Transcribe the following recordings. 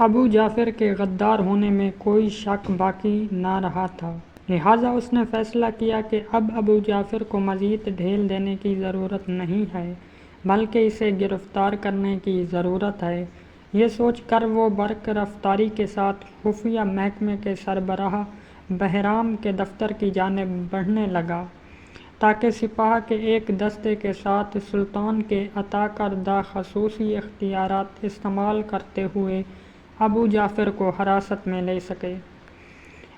ابو جعفر کے غدار ہونے میں کوئی شک باقی نہ رہا تھا، لہٰذا اس نے فیصلہ کیا کہ اب ابو جعفر کو مزید ڈھیل دینے کی ضرورت نہیں ہے بلکہ اسے گرفتار کرنے کی ضرورت ہے۔ یہ سوچ کر وہ برق رفتاری کے ساتھ خفیہ محکمے کے سربراہ بہرام کے دفتر کی جانب بڑھنے لگا تاکہ سپاہ کے ایک دستے کے ساتھ سلطان کے عطا کردہ خصوصی اختیارات استعمال کرتے ہوئے ابو جعفر کو حراست میں لے سکے۔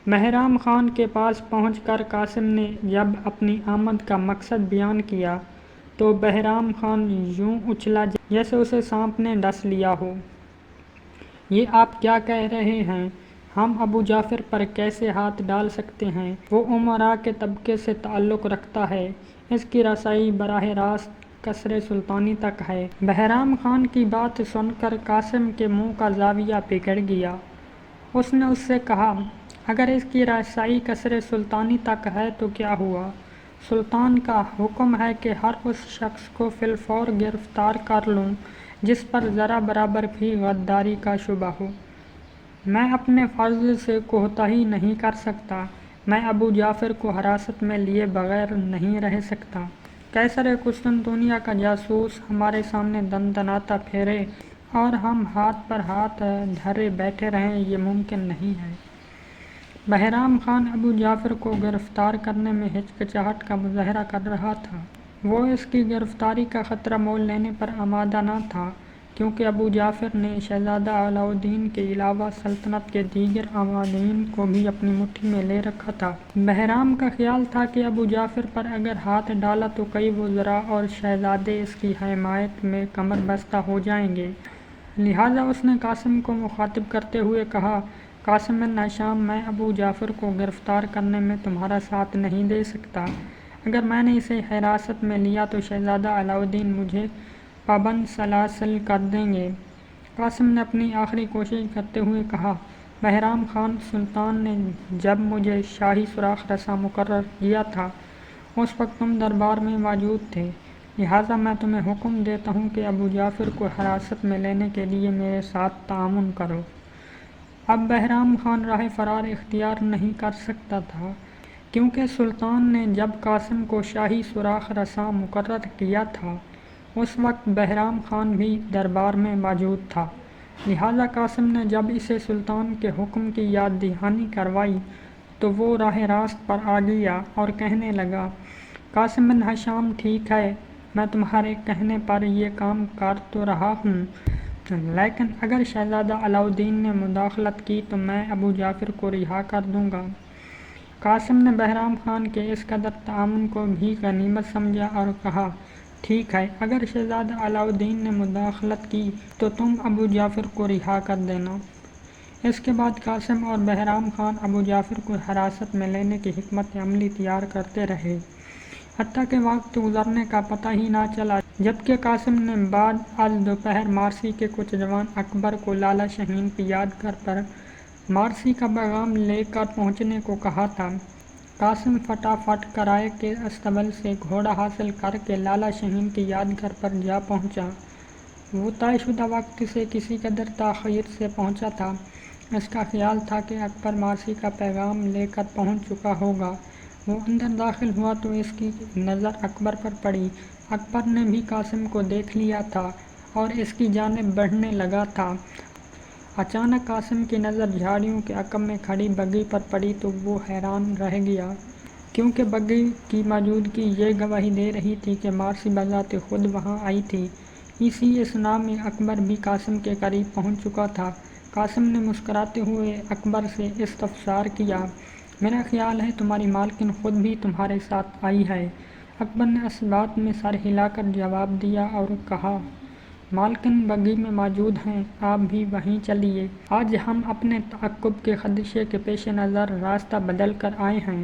بہرام خان کے پاس پہنچ کر قاسم نے جب اپنی آمد کا مقصد بیان کیا تو بہرام خان یوں اچھلا جیسے اسے سانپ نے ڈس لیا ہو۔ یہ آپ کیا کہہ رہے ہیں؟ ہم ابو جعفر پر کیسے ہاتھ ڈال سکتے ہیں؟ وہ امراء کے طبقے سے تعلق رکھتا ہے، اس کی رسائی براہ راست قصر سلطانی تک ہے۔ بہرام خان کی بات سن کر قاسم کے منہ کا زاویہ بگڑ گیا۔ اس نے اس سے کہا، اگر اس کی رسائی قصر سلطانی تک ہے تو کیا ہوا؟ سلطان کا حکم ہے کہ ہر اس شخص کو فی الفور گرفتار کر لوں جس پر ذرا برابر بھی غداری کا شبہ ہو۔ میں اپنے فرض سے کوتاہی نہیں کر سکتا، میں ابو جعفر کو حراست میں لیے بغیر نہیں رہ سکتا۔ قیصر قسطنطنیہ کا جاسوس ہمارے سامنے دندناتا پھیرے اور ہم ہاتھ پر ہاتھ دھرے بیٹھے رہیں، یہ ممکن نہیں ہے۔ بہرام خان ابو جعفر کو گرفتار کرنے میں ہچکچاہٹ کا مظاہرہ کر رہا تھا۔ وہ اس کی گرفتاری کا خطرہ مول لینے پر آمادہ نہ تھا کیونکہ ابو جعفر نے شہزادہ علاء الدین کے علاوہ سلطنت کے دیگر عوامل کو بھی اپنی مٹھی میں لے رکھا تھا۔ بہرام کا خیال تھا کہ ابو جعفر پر اگر ہاتھ ڈالا تو کئی وزراء اور شہزادے اس کی حمایت میں کمر بستہ ہو جائیں گے، لہٰذا اس نے قاسم کو مخاطب کرتے ہوئے کہا، قاسم بن ہشام، میں ابو جعفر کو گرفتار کرنے میں تمہارا ساتھ نہیں دے سکتا۔ اگر میں نے اسے حراست میں لیا تو شہزادہ علاء الدین مجھے پابند سلاسل کر دیں گے۔ قاسم نے اپنی آخری کوشش کرتے ہوئے کہا، بہرام خان، سلطان نے جب مجھے شاہی سراغ رساں مقرر کیا تھا اس وقت تم دربار میں موجود تھے، لہٰذا میں تمہیں حکم دیتا ہوں کہ ابو جعفر کو حراست میں لینے کے لیے میرے ساتھ تعاون کرو۔ اب بہرام خان راہ فرار اختیار نہیں کر سکتا تھا کیونکہ سلطان نے جب قاسم کو شاہی سراغ رساں مقرر کیا تھا اس وقت بہرام خان بھی دربار میں موجود تھا، لہٰذا قاسم نے جب اسے سلطان کے حکم کی یاد دہانی کروائی تو وہ راہ راست پر آ گیا اور کہنے لگا، قاسم بن ہشام، ٹھیک ہے، میں تمہارے کہنے پر یہ کام کر تو رہا ہوں، لیکن اگر شہزادہ علاء الدین نے مداخلت کی تو میں ابو جعفر کو رہا کر دوں گا۔ قاسم نے بہرام خان کے اس قدر تعاون کو بھی غنیمت سمجھا اور کہا، ٹھیک ہے، اگر شہزادہ علاء الدین نے مداخلت کی تو تم ابو جعفر کو رہا کر دینا۔ اس کے بعد قاسم اور بہرام خان ابو جعفر کو حراست میں لینے کی حکمت عملی تیار کرتے رہے، حتیٰ کہ وقت گزرنے کا پتہ ہی نہ چلا، جبکہ قاسم نے بعد از دوپہر مارسی کے کچھ جوان اکبر کو لالا شاہین پیاد گھر پر مارسی کا پیغام لے کر پہنچنے کو کہا تھا۔ قاسم فٹافٹ کرائے کے استبل سے گھوڑا حاصل کر کے لالا شاہین کی یادگھر پر جا پہنچا۔ وہ طے شدہ وقت سے کسی قدر تاخیر سے پہنچا تھا، اس کا خیال تھا کہ اکبر مارسی کا پیغام لے کر پہنچ چکا ہوگا۔ وہ اندر داخل ہوا تو اس کی نظر اکبر پر پڑی۔ اکبر نے بھی قاسم کو دیکھ لیا تھا اور اس کی جانب بڑھنے لگا تھا۔ اچانک قاسم کی نظر جھاڑیوں کے عقب میں کھڑی بگھی پر پڑی تو وہ حیران رہ گیا، کیونکہ بگھی کی موجودگی یہ گواہی دے رہی تھی کہ مارسی بذات خود وہاں آئی تھی۔ اسی اثنا میں اکبر بھی قاسم کے قریب پہنچ چکا تھا۔ قاسم نے مسکراتے ہوئے اکبر سے استفسار کیا، میرا خیال ہے تمہاری مالکن خود بھی تمہارے ساتھ آئی ہے؟ اکبر نے اس بات میں سر ہلا کر جواب دیا اور کہا، مالکن بگھی میں موجود ہیں، آپ بھی وہیں چلیے، آج ہم اپنے تعاقب کے خدشے کے پیش نظر راستہ بدل کر آئے ہیں۔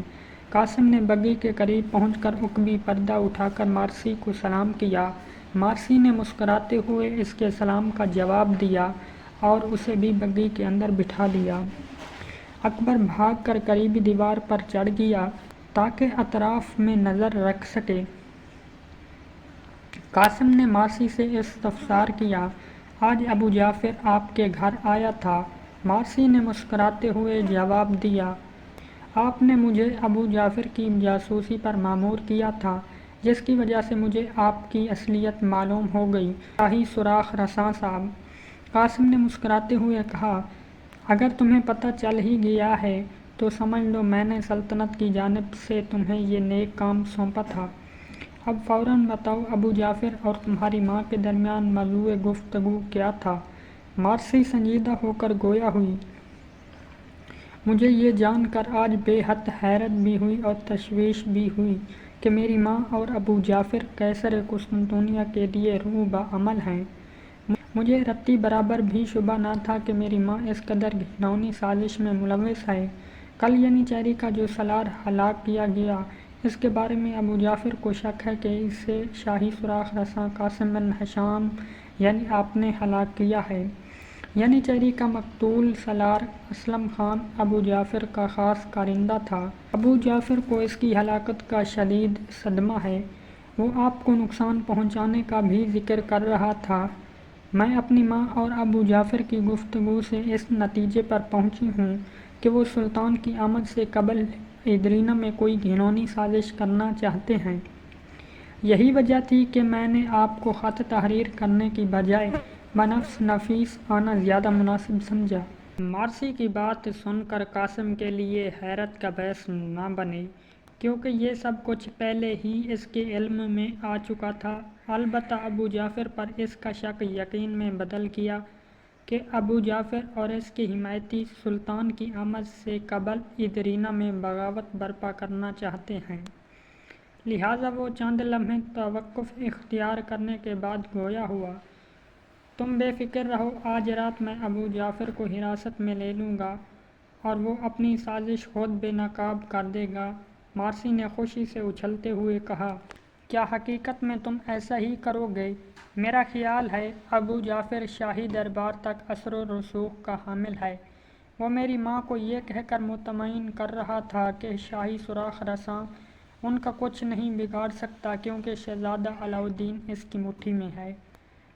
قاسم نے بگھی کے قریب پہنچ کر عقبی پردہ اٹھا کر مارسی کو سلام کیا۔ مارسی نے مسکراتے ہوئے اس کے سلام کا جواب دیا اور اسے بھی بگھی کے اندر بٹھا لیا۔ اکبر بھاگ کر قریبی دیوار پر چڑھ گیا تاکہ اطراف میں نظر رکھ سکے۔ قاسم نے مارسی سے استفسار کیا، آج ابو جعفر آپ کے گھر آیا تھا۔ مارسی نے مسکراتے ہوئے جواب دیا، آپ نے مجھے ابو جعفر کی جاسوسی پر مامور کیا تھا، جس کی وجہ سے مجھے آپ کی اصلیت معلوم ہو گئی، شاہی سوراخ رساں صاحب۔ قاسم نے مسکراتے ہوئے کہا، اگر تمہیں پتہ چل ہی گیا ہے تو سمجھ لو میں نے سلطنت کی جانب سے تمہیں یہ نیک کام سونپا تھا۔ اب فوراً بتاؤ ابو جعفر اور تمہاری ماں کے درمیان موضوع گفتگو کیا تھا؟ مارسی سنجیدہ ہو کر گویا ہوئی، مجھے یہ جان کر آج بے حد حیرت بھی ہوئی اور تشویش بھی ہوئی کہ میری ماں اور ابو جعفر قیصر قسطنطنیہ کے لیے روح بعمل ہیں۔ مجھے رتی برابر بھی شبہ نہ تھا کہ میری ماں اس قدر گھناؤنی سازش میں ملوث ہے۔ کل ینیچیری کا جو سالار ہلاک کیا گیا، اس کے بارے میں ابو جعفر کو شک ہے کہ اسے شاہی سوراخ رساں قاسم بن ہشام یعنی آپ نے ہلاک کیا ہے۔ ینیچیری کا مقتول سالار اسلم خان ابو جعفر کا خاص کارندہ تھا۔ ابو جعفر کو اس کی ہلاکت کا شدید صدمہ ہے۔ وہ آپ کو نقصان پہنچانے کا بھی ذکر کر رہا تھا۔ میں اپنی ماں اور ابو جعفر کی گفتگو سے اس نتیجے پر پہنچی ہوں کہ وہ سلطان کی آمد سے قبل ادرینہ میں کوئی گھناؤنی سازش کرنا چاہتے ہیں۔ یہی وجہ تھی کہ میں نے آپ کو خط تحریر کرنے کی بجائے بنفس نفیس آنا زیادہ مناسب سمجھا۔ مارسی کی بات سن کر قاسم کے لیے حیرت کا باعث نہ بنی، کیونکہ یہ سب کچھ پہلے ہی اس کے علم میں آ چکا تھا۔ البتہ ابو جعفر پر اس کا شک یقین میں بدل گیا کہ ابو جعفر اور اس کے حمایتی سلطان کی آمد سے قبل ادرینہ میں بغاوت برپا کرنا چاہتے ہیں۔ لہٰذا وہ چند لمحے توقف اختیار کرنے کے بعد گویا ہوا، تم بے فکر رہو، آج رات میں ابو جعفر کو حراست میں لے لوں گا اور وہ اپنی سازش خود بے نقاب کر دے گا۔ مارسی نے خوشی سے اچھلتے ہوئے کہا، کیا حقیقت میں تم ایسا ہی کرو گے؟ میرا خیال ہے ابو جعفر شاہی دربار تک اثر و رسوخ کا حامل ہے۔ وہ میری ماں کو یہ کہہ کر مطمئن کر رہا تھا کہ شاہی سوراخ رساں ان کا کچھ نہیں بگاڑ سکتا کیونکہ شہزادہ علاؤالدین اس کی مٹھی میں ہے۔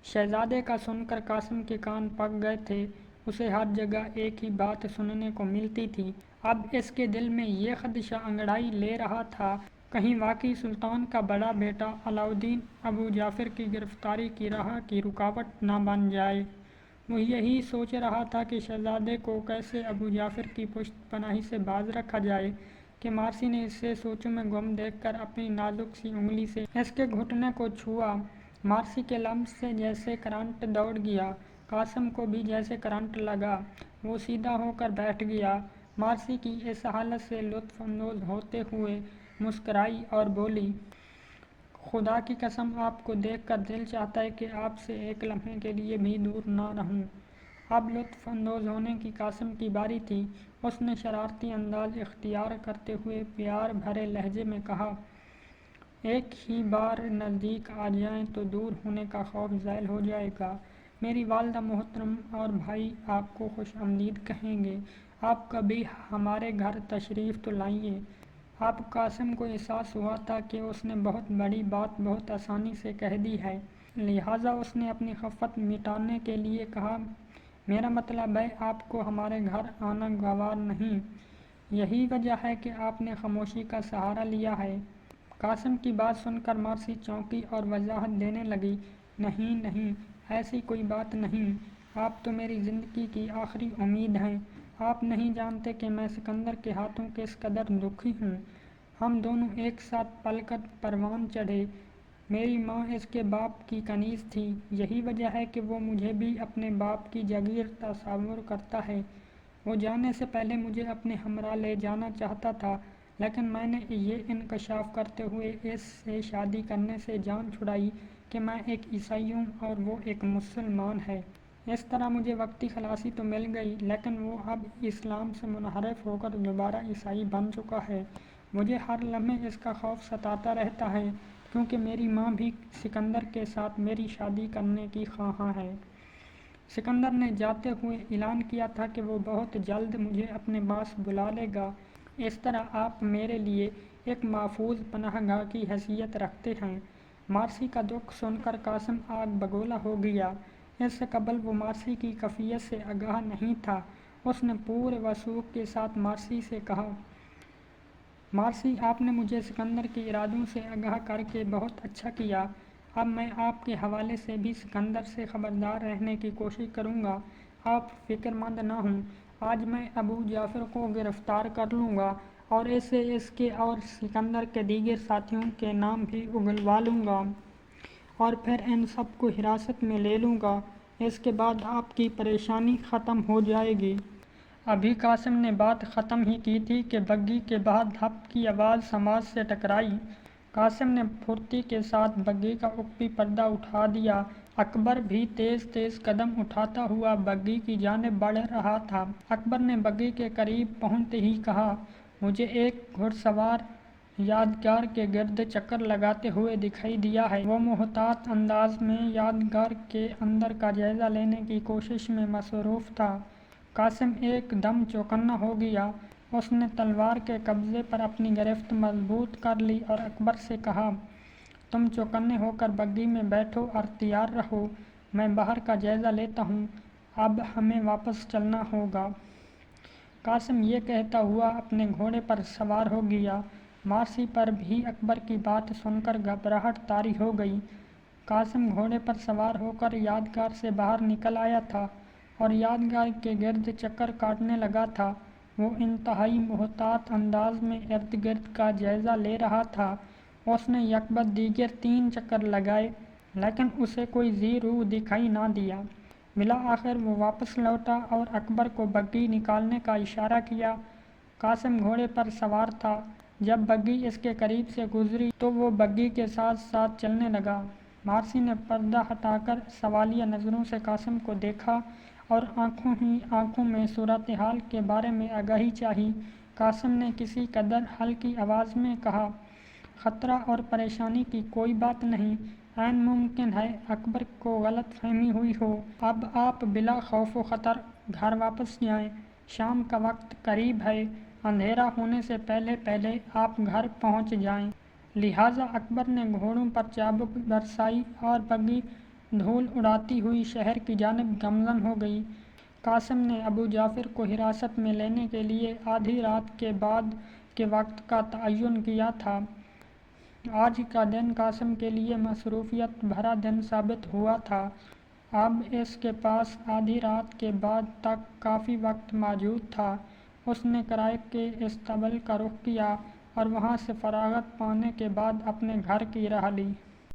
شہزادے کا سن کر قاسم کے کان پک گئے تھے، اسے ہر جگہ ایک ہی بات سننے کو ملتی تھی۔ اب اس کے دل میں یہ خدشہ انگڑائی لے رہا تھا، کہیں واقعی سلطان کا بڑا بیٹا علاؤالدین ابو جعفر کی گرفتاری کی راہ کی رکاوٹ نہ بن جائے۔ وہ یہی سوچ رہا تھا کہ شہزادے کو کیسے ابو جعفر کی پشت پناہی سے باز رکھا جائے کہ مارسی نے اسے سوچوں میں گم دیکھ کر اپنی نازک سی انگلی سے اس کے گھٹنے کو چھوا۔ مارسی کے لمس سے جیسے کرنٹ دوڑ گیا، قاسم کو بھی جیسے کرنٹ لگا، وہ سیدھا ہو کر بیٹھ گیا۔ مارسی کی اس حالت سے لطف اندوز ہوتے ہوئے مسکرائی اور بولی، خدا کی قسم آپ کو دیکھ کر دل چاہتا ہے کہ آپ سے ایک لمحے کے لیے بھی دور نہ رہوں۔ اب لطف اندوز ہونے کی قاسم کی باری تھی۔ اس نے شرارتی انداز اختیار کرتے ہوئے پیار بھرے لہجے میں کہا، ایک ہی بار نزدیک آ جائیں تو دور ہونے کا خوف زائل ہو جائے گا۔ میری والدہ محترم اور بھائی آپ کو خوش آمدید کہیں گے۔ آپ کبھی ہمارے گھر تشریف تو لائیے۔ اب قاسم کو احساس ہوا تھا کہ اس نے بہت بڑی بات بہت آسانی سے کہہ دی ہے، لہٰذا اس نے اپنی خفت مٹانے کے لیے کہا، میرا مطلب ہے آپ کو ہمارے گھر آنا گوار نہیں، یہی وجہ ہے کہ آپ نے خاموشی کا سہارا لیا ہے۔ قاسم کی بات سن کر مارسی چونکی اور وضاحت دینے لگی، نہیں نہیں، ایسی کوئی بات نہیں، آپ تو میری زندگی کی آخری امید ہیں۔ آپ نہیں جانتے کہ میں سکندر کے ہاتھوں کس قدر دکھی ہوں۔ ہم دونوں ایک ساتھ پل کر پروان چڑھے۔ میری ماں اس کے باپ کی کنیز تھی، یہی وجہ ہے کہ وہ مجھے بھی اپنے باپ کی جگیر تصور کرتا ہے۔ وہ جانے سے پہلے مجھے اپنے ہمراہ لے جانا چاہتا تھا، لیکن میں نے یہ انکشاف کرتے ہوئے اس سے شادی کرنے سے جان چھڑائی کہ میں ایک عیسائی ہوں اور وہ ایک مسلمان ہے۔ اس طرح مجھے وقتی خلاصی تو مل گئی، لیکن وہ اب اسلام سے منحرف ہو کر دوبارہ عیسائی بن چکا ہے۔ مجھے ہر لمحے اس کا خوف ستاتا رہتا ہے کیونکہ میری ماں بھی سکندر کے ساتھ میری شادی کرنے کی خواہاں ہے۔ سکندر نے جاتے ہوئے اعلان کیا تھا کہ وہ بہت جلد مجھے اپنے پاس بلا لے گا۔ اس طرح آپ میرے لیے ایک محفوظ پناہ گاہ کی حیثیت رکھتے ہیں۔ مارسی کا دکھ سن کر قاسم آگ بگولا ہو گیا۔ اس سے قبل وہ مارسی کی کیفیت سے آگاہ نہیں تھا۔ اس نے پورے وثوق کے ساتھ مارسی سے کہا، مارسی، آپ نے مجھے سکندر کے ارادوں سے آگاہ کر کے بہت اچھا کیا۔ اب میں آپ کے حوالے سے بھی سکندر سے خبردار رہنے کی کوشش کروں گا۔ آپ فکر مند نہ ہوں، آج میں ابو جعفر کو گرفتار کر لوں گا اور اسے اس کے اور سکندر کے دیگر ساتھیوں کے نام بھی اگلوا لوں گا اور پھر ان سب کو حراست میں لے لوں گا۔ اس کے بعد آپ کی پریشانی ختم ہو جائے گی۔ ابھی قاسم نے بات ختم ہی کی تھی کہ بگی کے باہر دھپ کی آواز سماج سے ٹکرائی۔ قاسم نے پھرتی کے ساتھ بگی کا اوپری پردہ اٹھا دیا۔ اکبر بھی تیز تیز قدم اٹھاتا ہوا بگی کی جانب بڑھ رہا تھا۔ اکبر نے بگی کے قریب پہنچتے ہی کہا، مجھے ایک گھڑ سوار یادگار کے گرد چکر لگاتے ہوئے دکھائی دیا ہے۔ وہ محتاط انداز میں یادگار کے اندر کا جائزہ لینے کی کوشش میں مصروف تھا۔ قاسم ایک دم چوکنا ہو گیا۔ اس نے تلوار کے قبضے پر اپنی گرفت مضبوط کر لی اور اکبر سے کہا، تم چوکنے ہو کر بگی میں بیٹھو اور تیار رہو، میں باہر کا جائزہ لیتا ہوں، اب ہمیں واپس چلنا ہوگا۔ قاسم یہ کہتا ہوا اپنے گھوڑے پر سوار ہو گیا۔ مارسی پر بھی اکبر کی بات سن کر گھبراہٹ طاری ہو گئی۔ قاسم گھوڑے پر سوار ہو کر یادگار سے باہر نکل آیا تھا اور یادگار کے گرد چکر کاٹنے لگا تھا۔ وہ انتہائی محتاط انداز میں ارد گرد کا جائزہ لے رہا تھا۔ اس نے یک بعد دیگر 3 چکر لگائے لیکن اسے کوئی ذی روح دکھائی نہ دیا۔ بالآخر وہ واپس لوٹا اور اکبر کو بگی نکالنے کا اشارہ کیا۔ قاسم گھوڑے پر سوار تھا۔ جب بگی اس کے قریب سے گزری تو وہ بگی کے ساتھ ساتھ چلنے لگا۔ مارسی نے پردہ ہٹا کر سوالیہ نظروں سے قاسم کو دیکھا اور آنکھوں ہی آنکھوں میں صورتحال کے بارے میں آگاہی چاہی۔ قاسم نے کسی قدر ہلکی آواز میں کہا، خطرہ اور پریشانی کی کوئی بات نہیں، عین ممکن ہے اکبر کو غلط فہمی ہوئی ہو۔ اب آپ بلا خوف و خطر گھر واپس جائیں، شام کا وقت قریب ہے، اندھیرا ہونے سے پہلے پہلے آپ گھر پہنچ جائیں۔ لہٰذا اکبر نے گھوڑوں پر چابک برسائی اور بگی دھول اڑاتی ہوئی شہر کی جانب گامزن ہو گئی۔ قاسم نے ابو جعفر کو حراست میں لینے کے لیے آدھی رات کے بعد کے وقت کا تعین کیا تھا۔ آج کا دن قاسم کے لیے مصروفیت بھرا دن ثابت ہوا تھا۔ اب اس کے پاس آدھی رات کے بعد تک کافی وقت موجود تھا۔ اس نے کرائے کے اسطبل کا رخ کیا اور وہاں سے فراغت پانے کے بعد اپنے گھر کی راہ لی۔